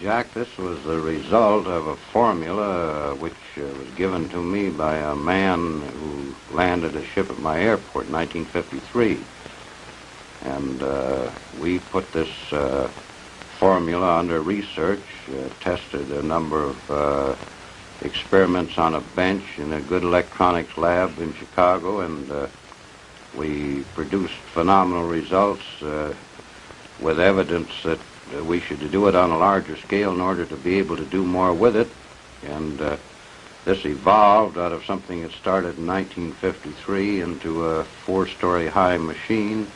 Jack, this was the result of a formula which was given to me by a man who landed a ship at my airport in 1953. And we put this formula under research, tested a number of experiments on a bench in a good electronics lab in Chicago, and we produced phenomenal results with evidence that we should do it on a larger scale in order to be able to do more with it. And this evolved out of something that started in 1953 into a 4-story high machine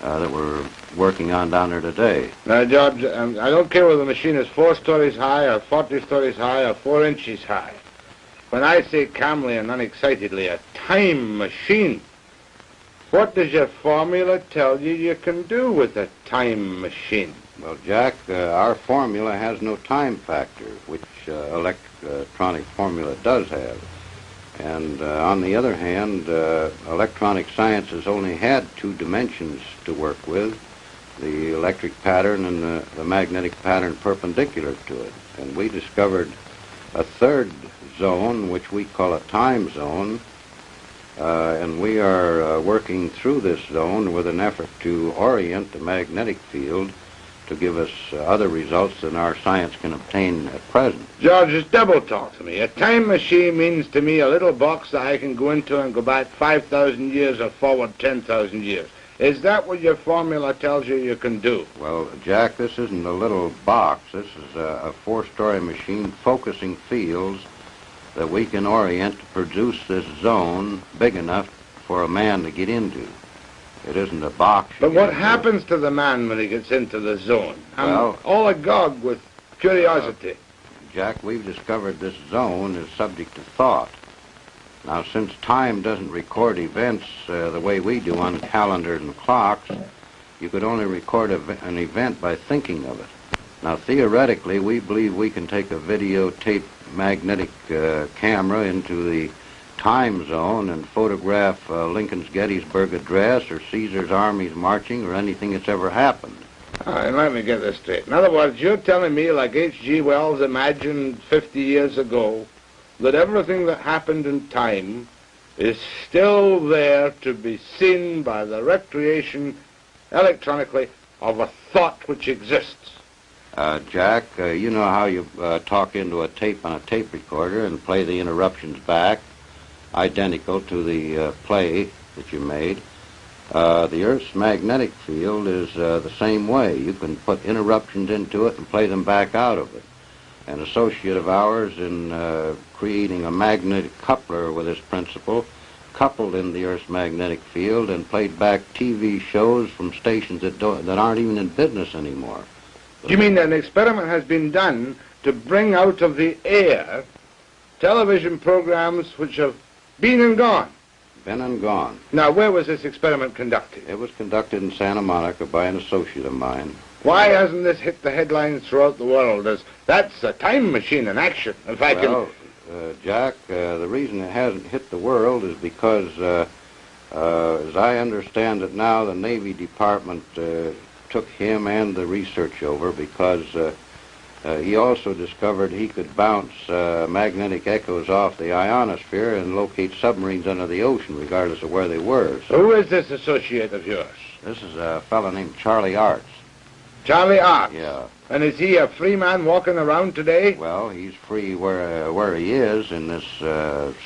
that we're working on down there today. Now, George, I don't care whether the machine is 4 stories high or 40 stories high or 4 inches high. When I say calmly and unexcitedly, a time machine, what does your formula tell you can do with a time machine? Well, Jack, our formula has no time factor, which electronic formula does have. And on the other hand, electronic science has only had 2 dimensions to work with, the electric pattern and the magnetic pattern perpendicular to it. And we discovered a 3rd zone, which we call a time zone, and we are working through this zone with an effort to orient the magnetic field to give us other results than our science can obtain at present. George, just double talk to me. A time machine means to me a little box that I can go into and go back 5,000 years or forward 10,000 years. Is that what your formula tells you can do? Well, Jack, this isn't a little box. This is a 4-story machine focusing fields that we can orient to produce this zone big enough for a man to get into. It isn't a box. But what happens to the man when he gets into the zone? Well, I'm all agog with curiosity. Jack, we've discovered this zone is subject to thought. Now, since time doesn't record events the way we do on calendars and clocks, you could only record an event by thinking of it. Now, theoretically, we believe we can take a videotape magnetic camera into the time zone and photograph Lincoln's Gettysburg Address or Caesar's armies marching or anything that's ever happened. All right, let me get this straight. In other words, you're telling me, like H.G. Wells imagined 50 years ago, that everything that happened in time is still there to be seen by the recreation electronically of a thought which exists. Jack, you know how you talk into a tape on a tape recorder and play the interruptions back, identical to the play that you made. The Earth's magnetic field is the same way. You can put interruptions into it and play them back out of it. An associate of ours in creating a magnetic coupler with this principle coupled in the Earth's magnetic field and played back TV shows from stations that aren't even in business anymore. Do you mean that an experiment has been done to bring out of the air television programs which have been and gone? Been and gone. Now, where was this experiment conducted? It was conducted in Santa Monica by an associate of mine. Why hasn't this hit the headlines throughout the world? That's a time machine in action. If I can... Jack, the reason it hasn't hit the world is because, as I understand it now, the Navy Department took him and the research over because he also discovered he could bounce magnetic echoes off the ionosphere and locate submarines under the ocean, regardless of where they were. So who is this associate of yours? This is a fellow named Charlie Arts. Charlie Arts? Yeah. And is he a free man walking around today? Well, he's free where he is in this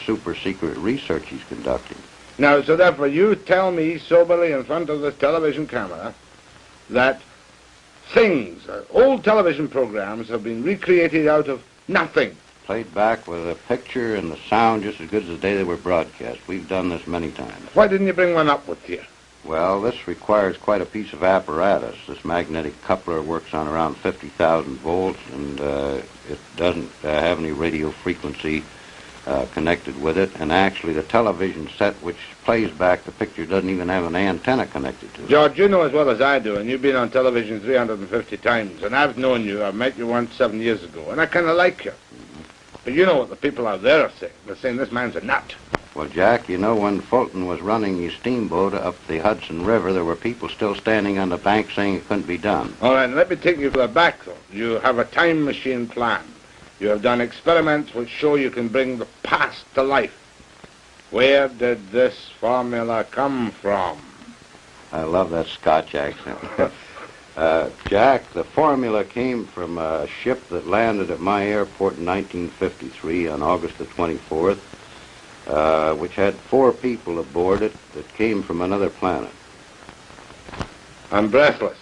super-secret research he's conducting. Now, so therefore, you tell me soberly in front of this television camera that things, old television programs have been recreated out of nothing. Played back with a picture and the sound just as good as the day they were broadcast. We've done this many times. Why didn't you bring one up with you? Well, this requires quite a piece of apparatus. This magnetic coupler works on around 50,000 volts, and it doesn't have any radio frequency connected with it. And actually, the television set which plays back the picture doesn't even have an antenna connected to it. George, you know as well as I do, and you've been on television 350 times, and I've known you. I met you once 7 years ago, and I kind of like you. But you know what the people out there are saying. They're saying this man's a nut. Well, Jack, you know, when Fulton was running his steamboat up the Hudson River, there were people still standing on the bank saying it couldn't be done. All right, let me take you to the back, though. You have a time machine plan. You have done experiments which show you can bring the past to life. Where did this formula come from? I love that Scotch accent. Jack, the formula came from a ship that landed at my airport in 1953 on August the 24th, which had 4 people aboard it that came from another planet. I'm breathless.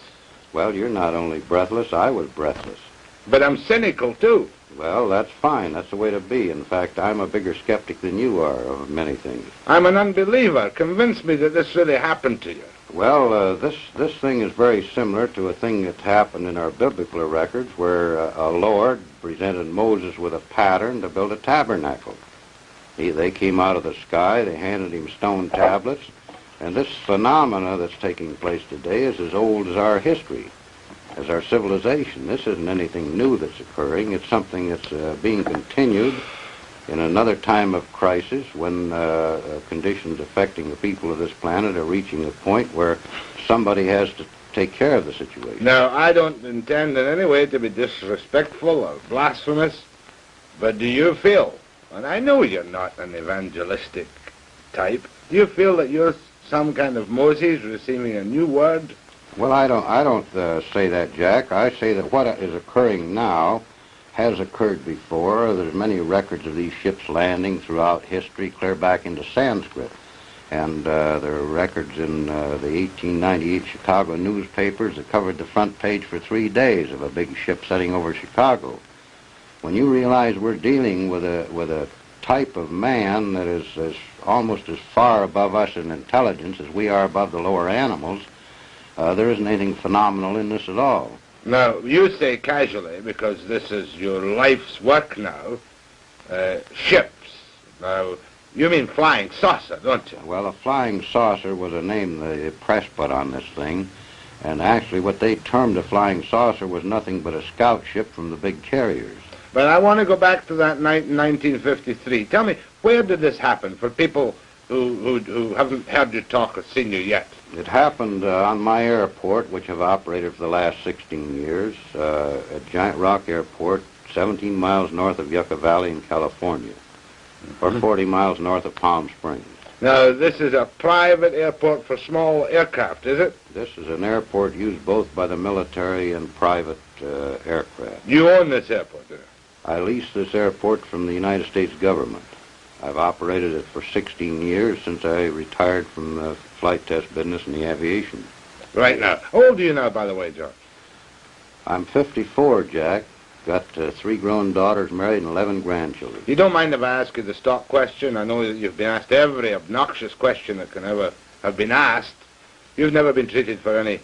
Well, you're not only breathless, I was breathless. But I'm cynical, too. Well, that's fine. That's the way to be. In fact, I'm a bigger skeptic than you are of many things. I'm an unbeliever. Convince me that this really happened to you. Well, this thing is very similar to a thing that happened in our biblical records where a Lord presented Moses with a pattern to build a tabernacle. They came out of the sky, they handed him stone tablets, and this phenomena that's taking place today is as old as our history, as our civilization. This isn't anything new that's occurring. It's something that's being continued in another time of crisis when conditions affecting the people of this planet are reaching a point where somebody has to take care of the situation. Now, I don't intend in any way to be disrespectful or blasphemous, but do you feel, and I know you're not an evangelistic type, do you feel that you're some kind of Moses receiving a new word? Well, I don't say that, Jack. I say that what is occurring now has occurred before. There's many records of these ships landing throughout history, clear back into Sanskrit. And there are records in the 1898 Chicago newspapers that covered the front page for 3 days of a big ship setting over Chicago. When you realize we're dealing with a type of man that is almost as far above us in intelligence as we are above the lower animals, there isn't anything phenomenal in this at all. Now, you say casually, because this is your life's work now, ships. Now, you mean flying saucer, don't you? Well, a flying saucer was a name the press put on this thing, and actually what they termed a flying saucer was nothing but a scout ship from the big carriers. But I want to go back to that night in 1953. Tell me, where did this happen for people who haven't heard you talk or seen you yet? It happened on my airport, which I've operated for the last 16 years, at Giant Rock Airport, 17 miles north of Yucca Valley in California, or 40 miles north of Palm Springs. Now, this is a private airport for small aircraft, is it? This is an airport used both by the military and private aircraft. You own this airport, do you? I lease this airport from the United States government. I've operated it for 16 years since I retired from the flight test business in the aviation. Right now. How old are you now, by the way, George? I'm 54, Jack. Got 3 grown daughters, married, and 11 grandchildren. You don't mind if I ask you the stock question? I know that you've been asked every obnoxious question that can ever have been asked. You've never been treated for any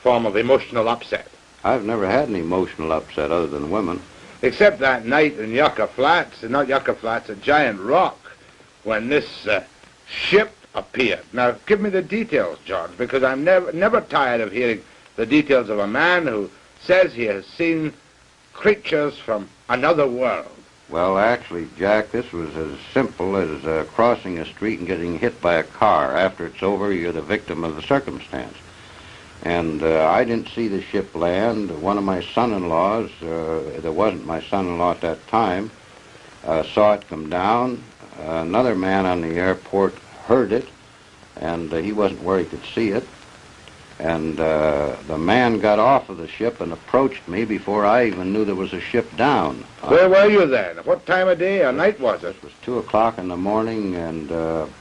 form of emotional upset. I've never had an emotional upset other than women. Except that night in Yucca Flats, not Yucca Flats, at Giant Rock, when this ship appeared. Now, give me the details, George, because I'm never tired of hearing the details of a man who says he has seen creatures from another world. Well, actually, Jack, this was as simple as crossing a street and getting hit by a car. After it's over, you're the victim of the circumstance. And I didn't see the ship land. One of my son-in-laws, that wasn't my son-in-law at that time, saw it come down. Another man on the airport heard it, and he wasn't where he could see it. And the man got off of the ship and approached me before I even knew there was a ship down. Where were you then? What time of day or night was it? It was 2 o'clock in the morning and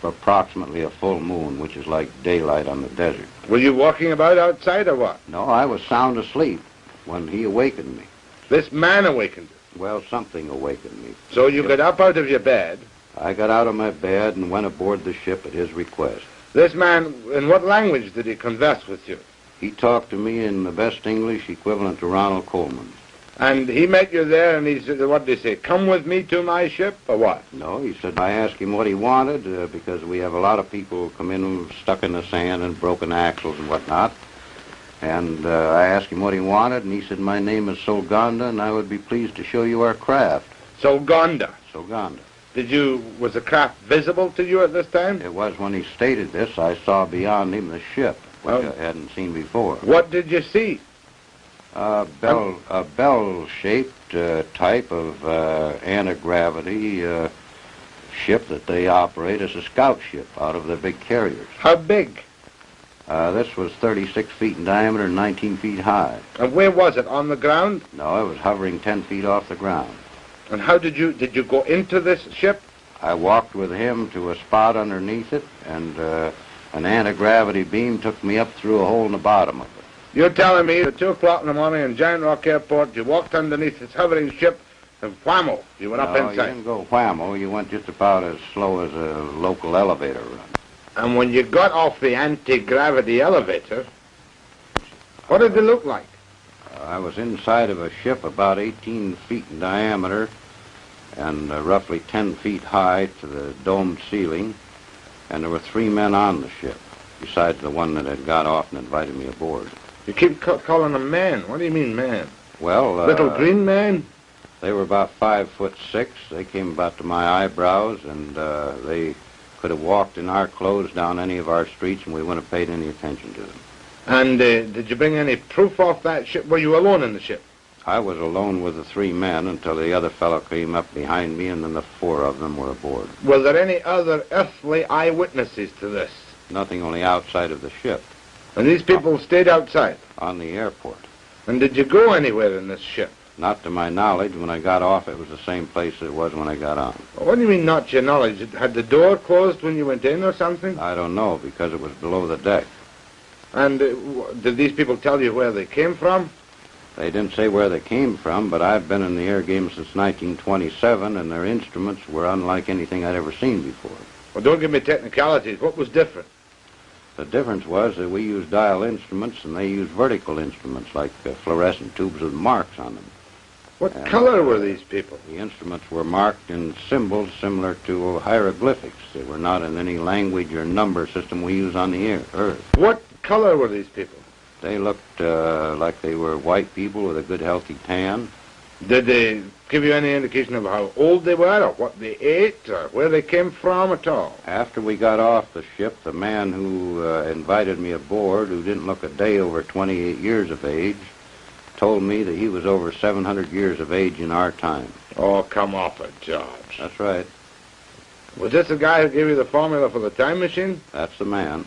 approximately a full moon, which is like daylight on the desert. Were you walking about outside or what? No, I was sound asleep when he awakened me. This man awakened you? Well, something awakened me. So you got up out of your bed? I got out of my bed and went aboard the ship at his request. This man, in what language did he converse with you? He talked to me in the best English equivalent to Ronald Coleman. And he met you there and he said, what did he say, come with me to my ship, or what? No, he said, I asked him what he wanted, because we have a lot of people who come in who've stuck in the sand and broken axles and whatnot. And I asked him what he wanted, and he said, my name is Solganda, and I would be pleased to show you our craft. Solganda? Solganda. Was the craft visible to you at this time? It was when he stated this, I saw beyond him the ship, which I hadn't seen before. What did you see? A bell-shaped type of anti-gravity ship that they operate as a scout ship out of the big carriers. How big? This was 36 feet in diameter and 19 feet high. And where was it? On the ground? No, it was hovering 10 feet off the ground. And how did you go into this ship? I walked with him to a spot underneath it, and an anti-gravity beam took me up through a hole in the bottom of it. You're telling me at 2 o'clock in the morning in Giant Rock Airport, you walked underneath this hovering ship, and whammo, you went up inside. No, you didn't go whammo. You went just about as slow as a local elevator run. And when you got off the anti-gravity elevator, what did it look like? I was inside of a ship about 18 feet in diameter and roughly 10 feet high to the domed ceiling, and there were 3 men on the ship, besides the one that had got off and invited me aboard. You keep calling them man. What do you mean man? Well, little green man? They were about 5'6". They came about to my eyebrows, and they could have walked in our clothes down any of our streets, and we wouldn't have paid any attention to them. And did you bring any proof off that ship? Were you alone in the ship? I was alone with the 3 men until the other fellow came up behind me, and then the 4 of them were aboard. Were there any other earthly eyewitnesses to this? Nothing, only outside of the ship. And these people stayed outside? On the airport. And did you go anywhere in this ship? Not to my knowledge. When I got off, it was the same place it was when I got on. What do you mean, not to your knowledge? Had the door closed when you went in or something? I don't know, because it was below the deck. And did these people tell you where they came from? They didn't say where they came from, but I've been in the air game since 1927, and their instruments were unlike anything I'd ever seen before. Well, don't give me technicalities. What was different? The difference was that we used dial instruments, and they used vertical instruments, like fluorescent tubes with marks on them. What color were these people? The instruments were marked in symbols similar to hieroglyphics. They were not in any language or number system we use on the Earth. What color were these people? They looked like they were white people with a good, healthy tan. Did they give you any indication of how old they were, or what they ate, or where they came from at all? After we got off the ship, the man who invited me aboard, who didn't look a day over 28 years of age, told me that he was over 700 years of age in our time. Oh, come off it, George. That's right. Was this the guy who gave you the formula for the time machine? That's the man.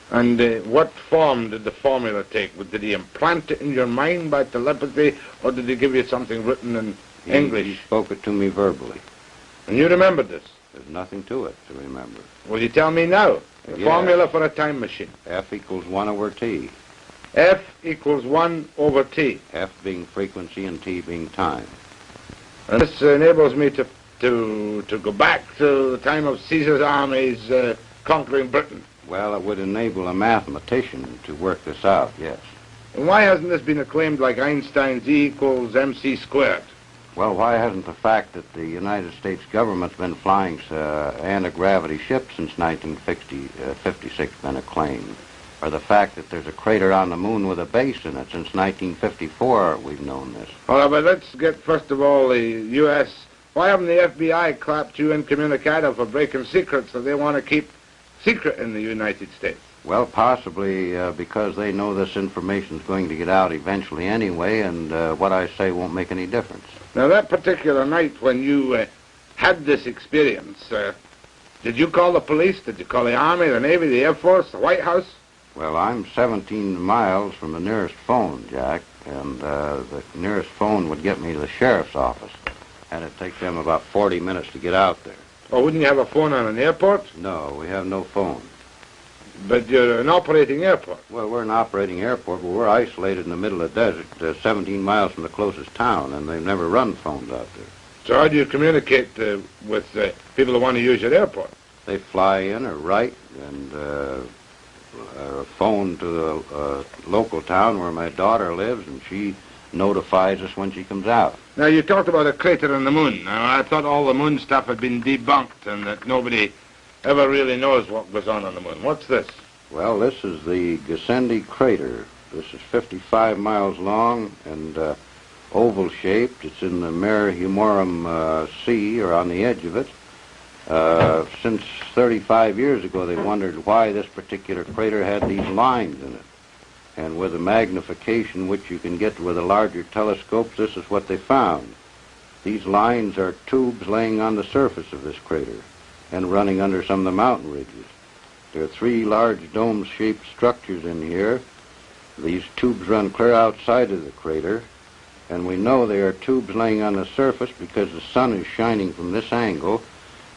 And what form did the formula take? Did he implant it in your mind by telepathy, or did he give you something written in English? He spoke it to me verbally. And you remembered this? There's nothing to it to remember. Will you tell me now? The formula for a time machine. F equals 1 over T. F equals 1 over T. F being frequency and T being time. And this enables me to go back to the time of Caesar's armies conquering Britain. Well, it would enable a mathematician to work this out, yes. And why hasn't this been acclaimed like Einstein's E equals mc squared? Well, why hasn't the fact that the United States government's been flying anti-gravity ships since 1956 been acclaimed? Or the fact that there's a crater on the moon with a base in it since 1954, we've known this. All right, but let's get, first of all, the U.S. Why haven't the FBI clapped you incommunicado for breaking secrets that they want to keep secret in the United States? Well, possibly because they know this information is going to get out eventually anyway, and what I say won't make any difference. Now, that particular night when you had this experience, did you call the police? Did you call the Army, the Navy, the Air Force, the White House? Well, I'm 17 miles from the nearest phone, Jack, and the nearest phone would get me to the sheriff's office, and it'd take them about 40 minutes to get out there. Oh, wouldn't you have a phone on an airport? No, we have no phone. But you're an operating airport. Well, we're an operating airport, but we're isolated in the middle of the desert, 17 miles from the closest town, and they've never run phones out there. So how do you communicate with people who want to use your airport? They fly in or write and phone to the local town where my daughter lives, and she notifies us when she comes out. Now, you talked about a crater on the moon. Now, I thought all the moon stuff had been debunked and that nobody ever really knows what goes on the moon. What's this? Well, this is the Gassendi crater. This is 55 miles long and oval-shaped. It's in the Mare Humorum Sea, or on the edge of it. Since 35 years ago, they wondered why this particular crater had these lines in it. And with the magnification which you can get with the larger telescopes, this is what they found. These lines are tubes laying on the surface of this crater and running under some of the mountain ridges. There are 3 large dome-shaped structures in here. These tubes run clear outside of the crater, and we know they are tubes laying on the surface because the sun is shining from this angle,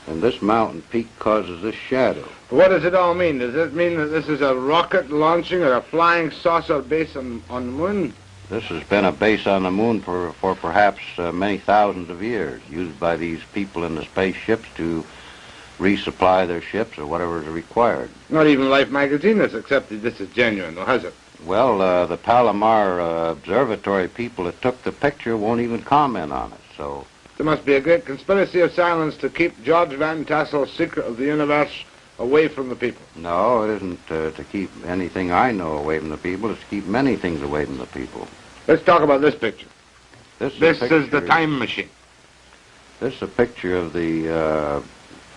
and this mountain peak causes this shadow. What does it all mean? Does it mean that this is a rocket launching or a flying saucer base on the moon? This has been a base on the moon for perhaps many thousands of years, used by these people in the spaceships to resupply their ships or whatever is required. Not even Life magazine has accepted this as genuine, though, has it? Well, the Palomar Observatory people that took the picture won't even comment on it, so... There must be a great conspiracy of silence to keep George Van Tassel's secret of the universe away from the people. No, it isn't to keep anything I know away from the people. It's to keep many things away from the people. Let's talk about this picture. This is the time machine. This is a picture of the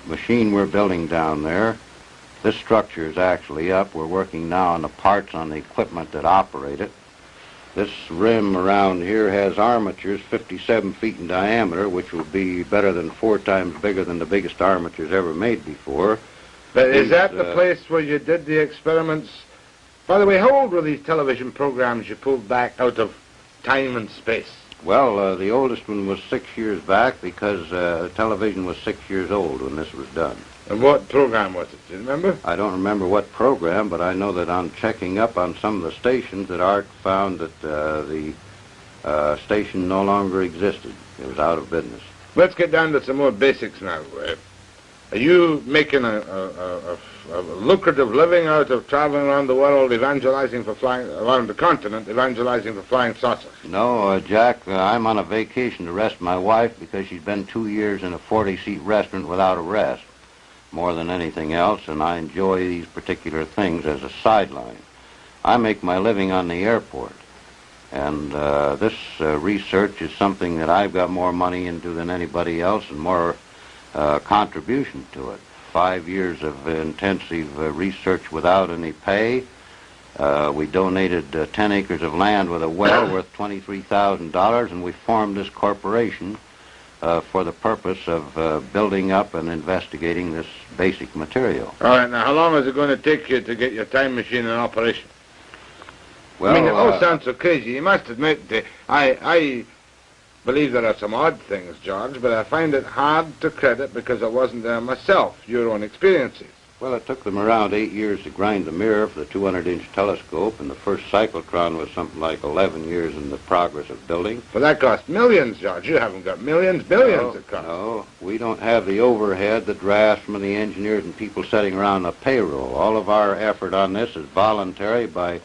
machine we're building down there. This structure is actually up. We're working now on the parts on the equipment that operate it. This rim around here has armatures 57 feet in diameter, which will be better than 4 times bigger than the biggest armatures ever made before. But is that the place where you did the experiments? By the way, how old were these television programs you pulled back out of time and space? Well, the oldest one was 6 years back because television was 6 years old when this was done. And what program was it? Do you remember? I don't remember what program, but I know that on checking up on some of the stations that Art found that the station no longer existed. It was out of business. Let's get down to some more basics now. Are you making a lucrative living out of traveling around the world, evangelizing for flying, around the continent, evangelizing for flying saucers? No, Jack, I'm on a vacation to rest my wife because she's been 2 years in a 40-seat restaurant without a rest, more than anything else, and I enjoy these particular things as a sideline. I make my living on the airport, and this research is something that I've got more money into than anybody else and more contribution to it. 5 years of intensive research without any pay. We donated 10 acres of land with a well worth $23,000, and we formed this corporation for the purpose of building up and investigating this basic material. All right, now how long is it going to take you to get your time machine in operation? Well, I mean, it all sounds so crazy. You must admit that I believe there are some odd things, George, but I find it hard to credit because I wasn't there myself, your own experiences. Well, it took them around 8 years to grind the mirror for the 200-inch telescope, and the first cyclotron was something like 11 years in the progress of building. But that cost millions, George. You haven't got millions, billions it costs. No, we don't have the overhead, the drafts from the engineers and people sitting around the payroll. All of our effort on this is voluntary by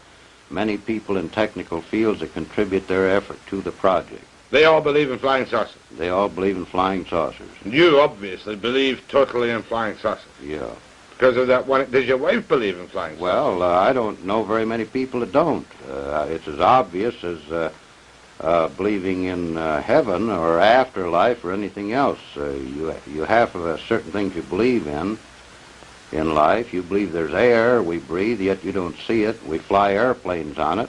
many people in technical fields that contribute their effort to the project. They all believe in flying saucers. They all believe in flying saucers. You obviously believe totally in flying saucers. Yeah. Because of that one. Does your wife believe in flying saucers? Well, I don't know very many people that don't. It's as obvious as believing in heaven or afterlife or anything else. You have certain things you believe in life. You believe there's air we breathe, yet you don't see it. We fly airplanes on it.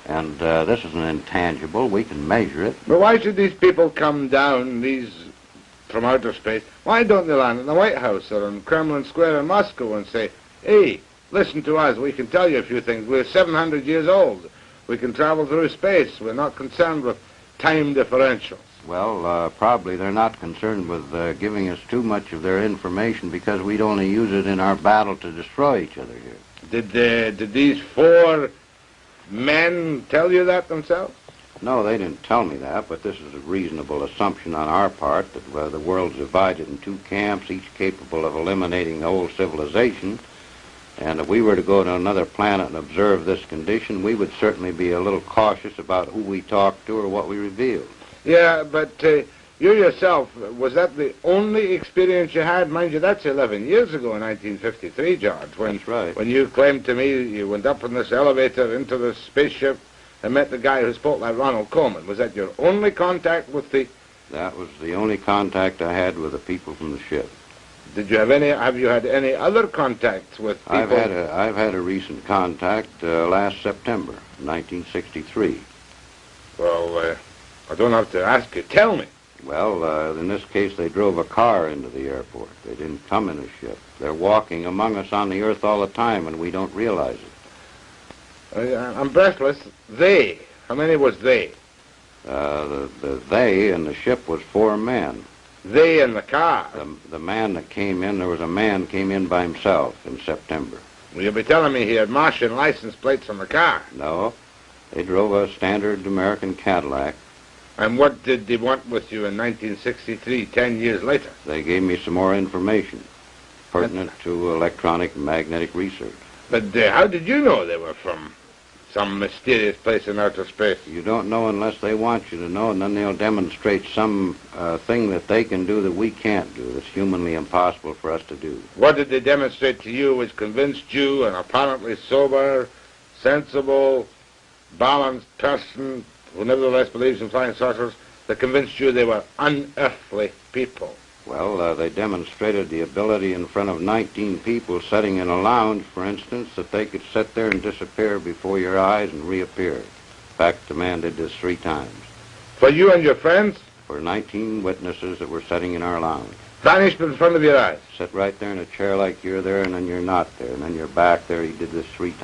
And this is an intangible. We can measure it. But why should these people come down, from outer space? Why don't they land in the White House or in Kremlin Square in Moscow and say, hey, listen to us, we can tell you a few things. We're 700 years old. We can travel through space. We're not concerned with time differentials. Well, probably they're not concerned with giving us too much of their information because we'd only use it in our battle to destroy each other here. Did these 4 men tell you that themselves? No, they didn't tell me that, but this is a reasonable assumption on our part that the world's divided in 2 camps, each capable of eliminating the whole civilization. And if we were to go to another planet and observe this condition, we would certainly be a little cautious about who we talk to or what we reveal. Yeah, but you yourself, was that the only experience you had? Mind you, that's 11 years ago in 1953, George. That's right. When you claimed to me you went up in this elevator into the spaceship and met the guy who spoke like Ronald Coleman. Was that your only contact with the... That was the only contact I had with the people from the ship. Have you had any other contacts with people? I've had a recent contact last September, 1963. Well, I don't have to ask you. Tell me. Well, in this case, they drove a car into the airport. They didn't come in a ship. They're walking among us on the Earth all the time, and we don't realize it. I'm breathless. They. How many was they? They in the ship was 4 men. They in the car? The man that came in, there was a man came in by himself in September. Well, you'll be telling me he had Martian license plates on the car. No. They drove a standard American Cadillac. And what did they want with you in 1963, 10 years later? They gave me some more information pertinent to electronic and magnetic research. But how did you know they were from some mysterious place in outer space? You don't know unless they want you to know, and then they'll demonstrate some thing that they can do that we can't do, that's humanly impossible for us to do. What did they demonstrate to you which convinced you, an apparently sober, sensible, balanced person who nevertheless believes in flying saucers, that convinced you they were unearthly people? Well, they demonstrated the ability in front of 19 people sitting in a lounge, for instance, that they could sit there and disappear before your eyes and reappear. In fact, the man did this 3 times. For you and your friends? For 19 witnesses that were sitting in our lounge. Vanished in front of your eyes? Sit right there in a chair like you're there, and then you're not there, and then you're back there. He did this 3 times.